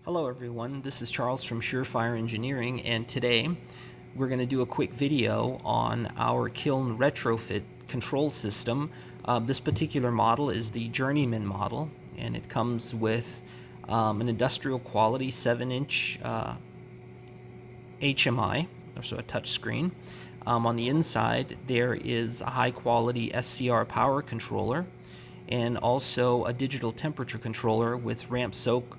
Hello everyone, this is Charles from Surefire Engineering, and today we're going to do a quick video on our Kiln retrofit control system. This particular model is the Journeyman model, and it comes with an industrial quality 7-inch HMI, so a touch screen. On the inside there is a high quality SCR power controller and also a digital temperature controller with ramp soak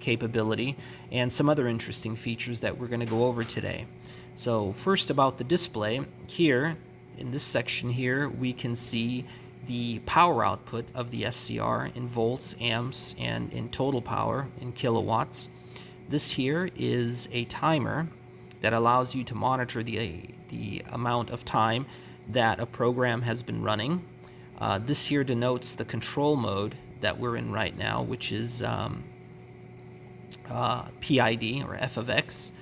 capability and some other interesting features that we're going to go over today. So first, about the display. Here in this section here we can see the power output of the SCR in volts, amps, and in total power in kilowatts. This here is a timer that allows you to monitor the amount of time that a program has been running. This here denotes the control mode that we're in right now, which is PID, or f of x.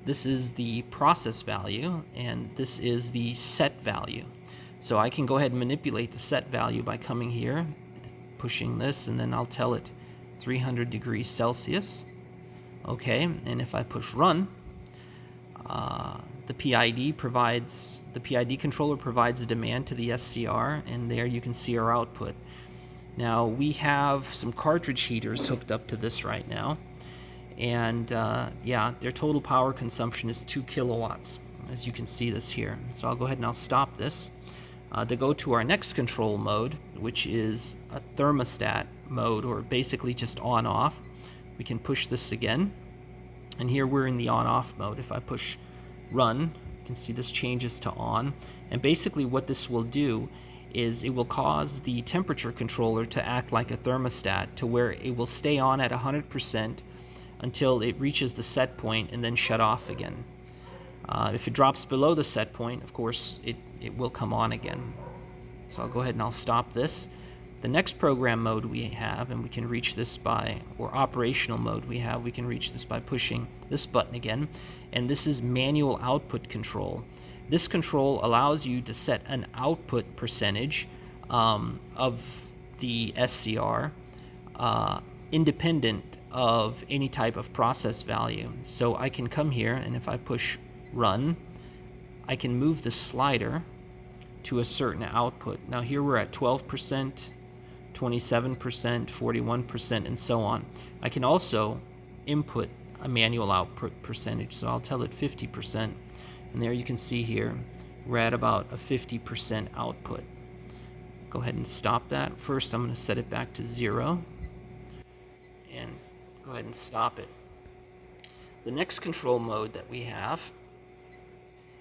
This is the process value, and this is the set value. So I can go ahead and manipulate the set value by coming here, pushing this, and then I'll tell it 300 degrees Celsius. Okay, and if I push run, the PID controller provides a demand to the SCR, and there you can see our output. Now we have some cartridge heaters hooked up to this right now, and yeah, their total power consumption is 2 kilowatts, as you can see this here. So I'll go ahead and I'll stop this to go to our next control mode, which is a thermostat mode, or basically just on off. We can push this again, and here we're in the on-off mode. If I push run, you can see this changes to on, and basically what this will do is it will cause the temperature controller to act like a thermostat, to where it will stay on at 100% until it reaches the set point and then shut off again. If it drops below the set point, of course it will come on again. So I'll go ahead and I'll stop this. The next program mode we have, and we can reach this by, or operational mode we can reach this by pushing this button again, and this is manual output control. This control allows you to set an output percentage of the SCR independent of any type of process value. So I can come here, and if I push run, I can move the slider to a certain output. Now here we're at 12%, 27%, 41%, and so on. I can also input a manual output percentage, so I'll tell it 50%, and there you can see here we're at about a 50% output. Go ahead and stop that. First I'm going to set it back to 0 and go ahead and stop it. The next control mode that we have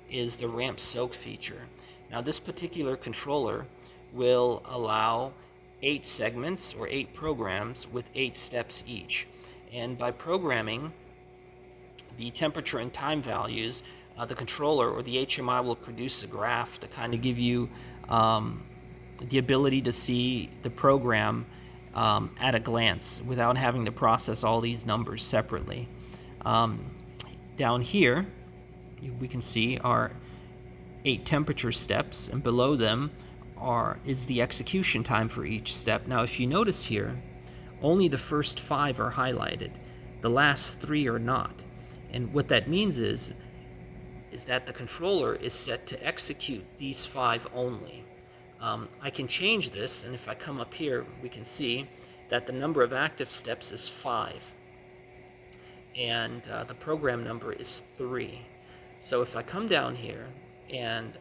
is the ramp soak feature. Now this particular controller will allow 8 segments, or 8 programs with 8 steps each, and by programming the temperature and time values, the controller, or the HMI, will produce a graph to kind of give you the ability to see the program at a glance without having to process all these numbers separately. Down here we can see our 8 temperature steps, and below them is the execution time for each step. Now if you notice here, only the first 5 are highlighted, the last 3 are not, and what that means is that the controller is set to execute these 5 only. I can change this, and if I come up here we can see that the number of active steps is 5, and the program number is 3. So if I come down here and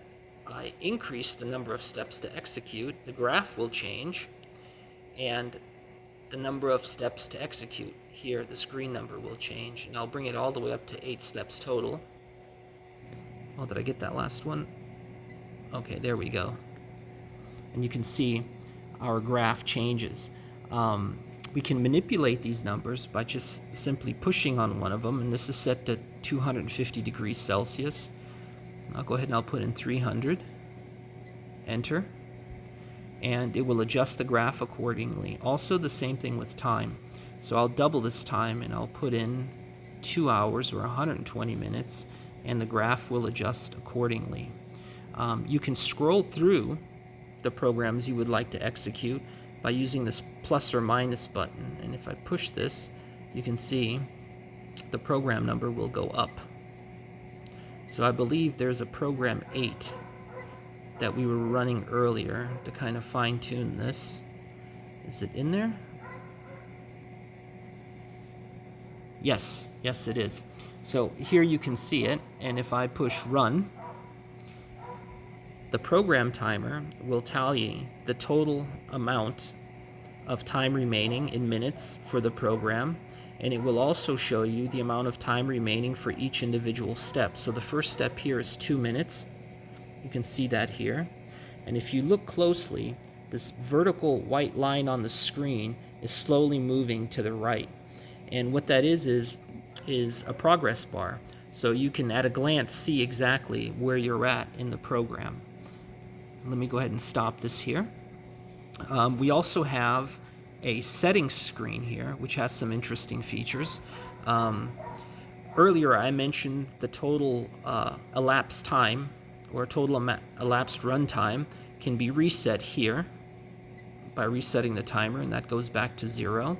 I increase the number of steps to execute, the graph will change, and the number of steps to execute here, the screen number, will change, and I'll bring it all the way up to 8 steps total. Oh, did I get that last one? Okay, there we go. And you can see our graph changes. We can manipulate these numbers by just simply pushing on one of them, and this is set to 250 degrees Celsius. I'll go ahead and I'll put in 300, enter, and it will adjust the graph accordingly. Also the same thing with time. So I'll double this time and I'll put in 2 hours, or 120 minutes, and the graph will adjust accordingly. You can scroll through the programs you would like to execute by using this plus or minus button, and if I push this, you can see the program number will go up. So I believe there's a program 8 that we were running earlier to kind of fine-tune this. Is it in there? Yes, it is. So here you can see it, and if I push run, the program timer will tally the total amount of time remaining in minutes for the program, and it will also show you the amount of time remaining for each individual step. So the first step here is 2 minutes. You can see that here. And if you look closely, this vertical white line on the screen is slowly moving to the right. And what that is a progress bar. So you can at a glance see exactly where you're at in the program. Let me go ahead and stop this here. We also have a settings screen here, which has some interesting features. Earlier I mentioned the total elapsed time, or total elapsed run time, can be reset here by resetting the timer, and that goes back to 0.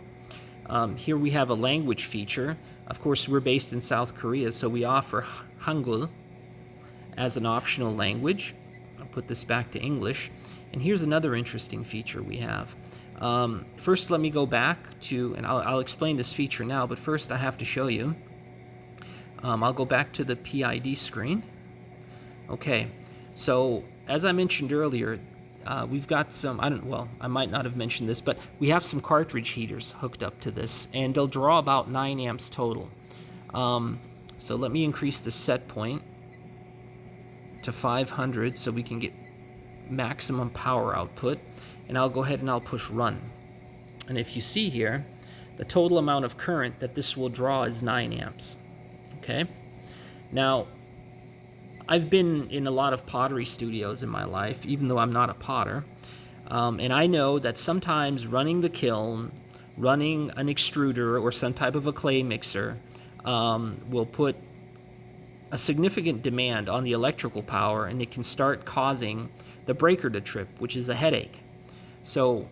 Here we have a language feature. Of course, we're based in South Korea, so we offer Hangul as an optional language. I'll put this back to English. And here's another interesting feature we have. First, let me go back to, and I'll explain this feature now, but first I have to show you. I'll go back to the PID screen. Okay, so as I mentioned earlier, we've got some, I might not have mentioned this, but we have some cartridge heaters hooked up to this, and they'll draw about 9 amps total. So let me increase the set point to 500 so we can get maximum power output, and I'll go ahead and I'll push run. And if you see here, the total amount of current that this will draw is 9 amps. Okay, now I've been in a lot of pottery studios in my life, even though I'm not a potter, and I know that sometimes running the kiln, running an extruder or some type of a clay mixer will put a significant demand on the electrical power, and it can start causing the breaker to trip, which is a headache. So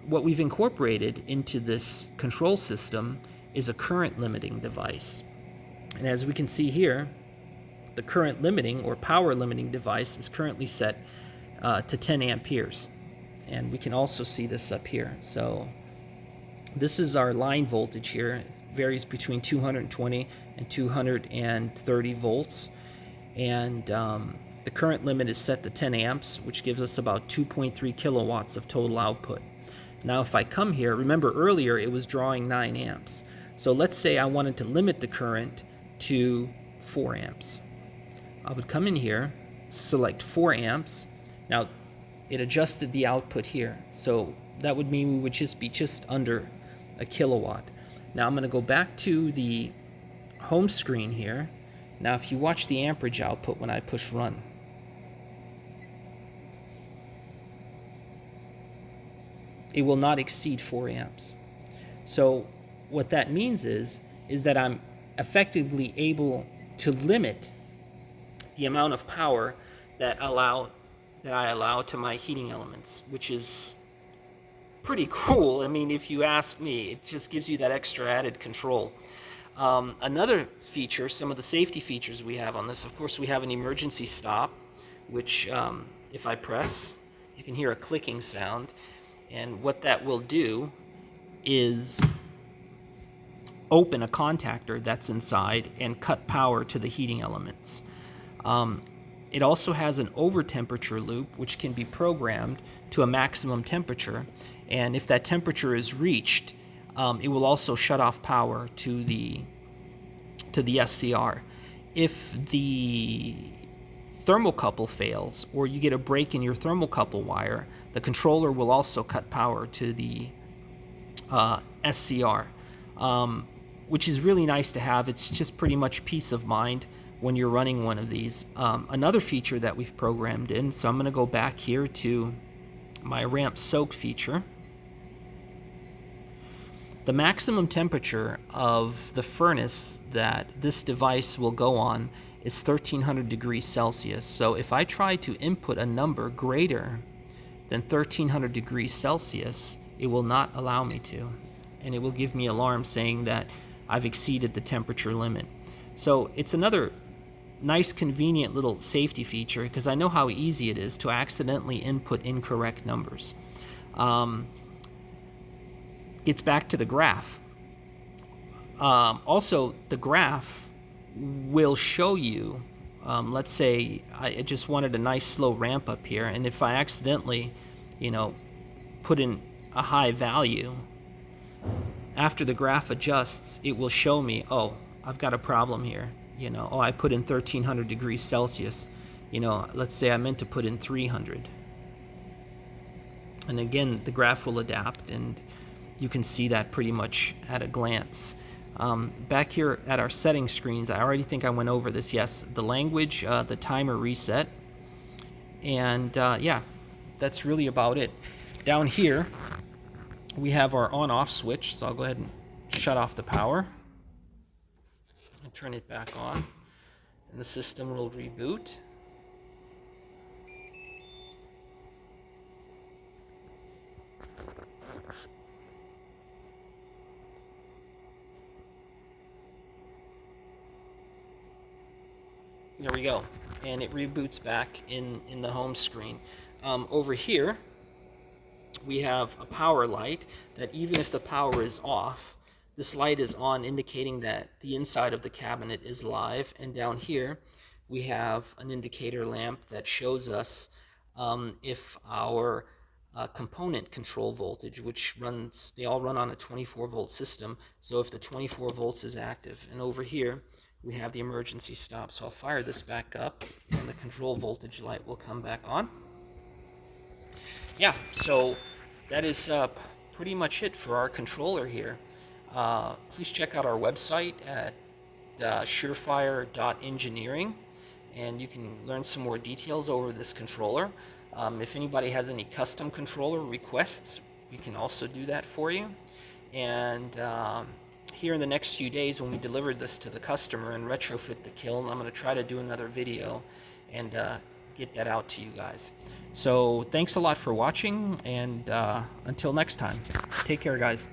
what we've incorporated into this control system is a current limiting device. And as we can see here, the current limiting or power limiting device is currently set to 10 amperes. And we can also see this up here. So this is our line voltage here. It varies between 220 and 230 volts. And the current limit is set to 10 amps, which gives us about 2.3 kilowatts of total output. Now if I come here, remember earlier it was drawing 9 amps. So let's say I wanted to limit the current to 4 amps. I would come in here, select 4 amps. Now it adjusted the output here, so that would mean we would just be under a kilowatt. Now I'm going to go back to the home screen here. Now if you watch the amperage output when I push run, it will not exceed 4 amps. So what that means is that I'm effectively able to limit the amount of power that I allow to my heating elements, which is pretty cool. I mean, if you ask me, it just gives you that extra added control. Another feature, some of the safety features we have on this, of course, we have an emergency stop, which if I press, you can hear a clicking sound. And what that will do is open a contactor that's inside and cut power to the heating elements. It also has an over temperature loop, which can be programmed to a maximum temperature, and if that temperature is reached, it will also shut off power to the SCR. If the thermocouple fails, or you get a break in your thermocouple wire, the controller will also cut power to the SCR, which is really nice to have. It's just pretty much peace of mind when you're running one of these. Another feature that we've programmed in, so I'm going to go back here to my ramp soak feature. The maximum temperature of the furnace that this device will go on is 1300 degrees Celsius. So if I try to input a number greater than 1300 degrees Celsius, it will not allow me to. And it will give me an alarm saying that I've exceeded the temperature limit. So it's another nice convenient little safety feature, because I know how easy it is to accidentally input incorrect numbers. Gets back to the graph. Also, the graph will show you, let's say I just wanted a nice slow ramp up here, and if I accidentally, put in a high value, after the graph adjusts, it will show me, oh, I've got a problem here. Oh, I put in 1300 degrees Celsius. Let's say I meant to put in 300. And again, the graph will adapt, and you can see that pretty much at a glance. Back here at our settings screens, I already think I went over this. Yes, the language, the timer reset, and yeah, that's really about it. Down here, we have our on-off switch, so I'll go ahead and shut off the power and turn it back on, and the system will reboot. There we go, and it reboots back in the home screen. Over here, we have a power light that even if the power is off, this light is on, indicating that the inside of the cabinet is live. And down here, we have an indicator lamp that shows us if our component control voltage, which runs, they all run on a 24-volt system, so if the 24 volts is active. And over here, we have the emergency stop. So I'll fire this back up, and the control voltage light will come back on. Yeah, so that is pretty much it for our controller here. Please check out our website at surefire.engineering, and you can learn some more details over this controller. If anybody has any custom controller requests, we can also do that for you. And here in the next few days, when we deliver this to the customer and retrofit the kiln, I'm going to try to do another video and get that out to you guys. So thanks a lot for watching, and until next time, take care, guys.